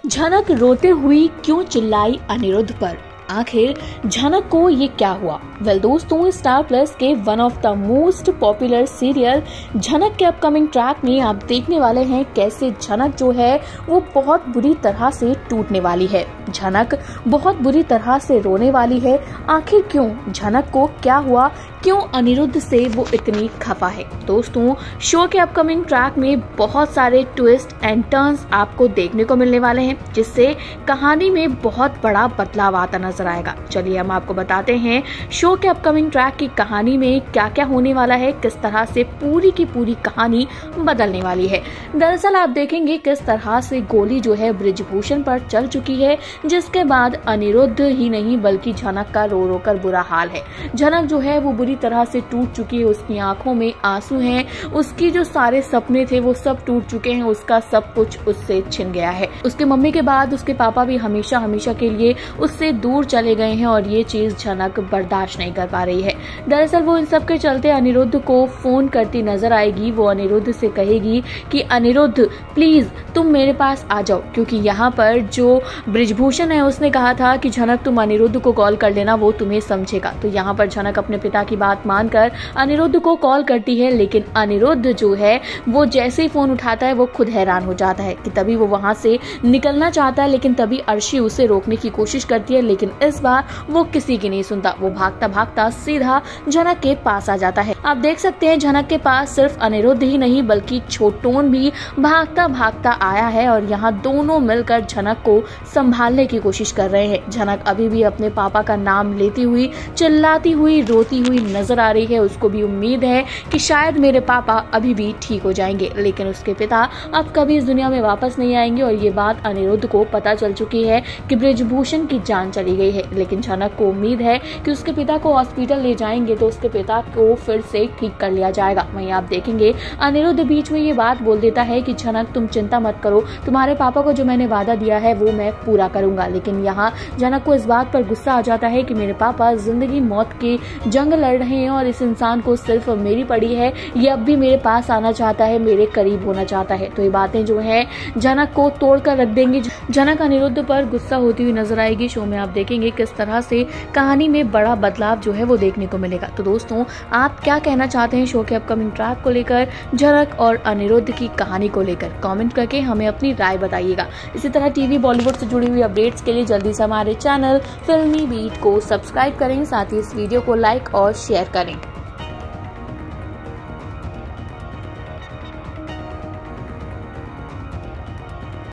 झनक रोते हुई क्यों चिल्लाई अनिरुद्ध पर, आखिर झनक को ये क्या हुआ। दोस्तों, स्टार प्लस के one of the most popular serial झनक के अपकमिंग ट्रैक में आप देखने वाले हैं कैसे झनक जो है वो बहुत बुरी तरह से टूटने वाली है। झनक बहुत बुरी तरह से रोने वाली है। आखिर क्यों, झनक को क्या हुआ, क्यों अनिरुद्ध से वो इतनी खफा है। दोस्तों, शो के अपकमिंग ट्रैक में बहुत सारे ट्विस्ट एंड टर्न्स आपको देखने को मिलने वाले हैं, जिससे कहानी में बहुत बड़ा बदलाव आता नजर आएगा। चलिए हम आपको बताते हैं शो के अपकमिंग ट्रैक की कहानी में क्या क्या होने वाला है, किस तरह से पूरी की पूरी कहानी बदलने वाली है। दरअसल आप देखेंगे किस तरह से गोली जो है ब्रिजभूषण पर चल चुकी है, जिसके बाद अनिरुद्ध ही नहीं बल्कि झनक का रो रो कर बुरा हाल है। झनक जो है वो बुरी तरह से टूट चुकी है, उसकी आंखों में आंसू हैं, उसकी जो सारे सपने थे वो सब टूट चुके हैं, उसका सब कुछ उससे छिन गया है। उसके मम्मी के बाद उसके पापा भी हमेशा हमेशा के लिए उससे दूर चले गए हैं और ये चीज झनक बर्दाश्त नहीं कर पा रही है। दरअसल वो इन सब के चलते अनिरुद्ध को फोन करती नजर आएगी। वो अनिरुद्ध से कहेगी कि अनिरुद्ध प्लीज तुम मेरे पास आ जाओ, क्योंकि यहाँ पर जो ब्रिजभूषण है उसने कहा था कि झनक तुम अनिरुद्ध को कॉल कर लेना, वो तुम्हें समझेगा। तो यहाँ पर झनक अपने पिता की बात मानकर अनिरुद्ध को कॉल करती है, लेकिन अनिरुद्ध जो है वो जैसे ही फोन उठाता है वो खुद हैरान हो जाता है कि तभी वो वहां से निकलना चाहता है, लेकिन तभी अर्शी उसे रोकने की कोशिश करती है, लेकिन इस बार वो किसी की नहीं सुनता। वो भागता भागता सीधा झनक के पास आ जाता है। आप देख सकते हैं झनक के पास सिर्फ अनिरुद्ध ही नहीं बल्कि छोटोन भी भागता भागता आया है और यहाँ दोनों मिलकर झनक को संभालने की कोशिश कर रहे हैं। झनक अभी भी अपने पापा का नाम लेती हुई, चिल्लाती हुई, रोती हुई नजर आ रही है। उसको भी उम्मीद है कि शायद मेरे पापा अभी भी ठीक हो जाएंगे, लेकिन उसके पिता अब कभी इस दुनिया में वापस नहीं आएंगे और ये बात अनिरुद्ध को पता चल चुकी है कि ब्रिजभूषण की जान चली गई है। लेकिन झनक को उम्मीद है कि उसके पिता को हॉस्पिटल ले जाएंगे तो उसके पिता को फिर से ठीक कर लिया जाएगा। वहीं आप देखेंगे अनिरुद्ध बीच में ये बात बोल देता है कि झनक तुम चिंता मत करो, तुम्हारे पापा को जो मैंने वादा दिया है वो मैं पूरा करूंगा। लेकिन यहाँ झनक को इस बात पर गुस्सा आ जाता है कि मेरे पापा जिंदगी मौत की जंग लड़ रहे हैं और इस इंसान को सिर्फ मेरी पड़ी है, ये अब भी मेरे पास आना चाहता है, मेरे करीब होना चाहता है। तो ये बातें जो है झनक को तोड़ कर रख देंगी। झनक अनिरुद्ध पर गुस्सा होती हुई नजर आएगी। शो में आप देखेंगे किस तरह से कहानी में बड़ा बदलाव जो है वो देखने को मिलेगा। तो दोस्तों, आप क्या कहना चाहते हैं शो के अपकमिंग ट्रैक को लेकर, झनक और अनिरुद्ध की कहानी को लेकर? कमेंट करके हमें अपनी राय बताइएगा। इसी तरह टीवी बॉलीवुड से जुड़ी हुई अपडेट्स के लिए जल्दी से हमारे चैनल फिल्मी बीट को सब्सक्राइब करें, साथ ही इस वीडियो को लाइक और शेयर करें।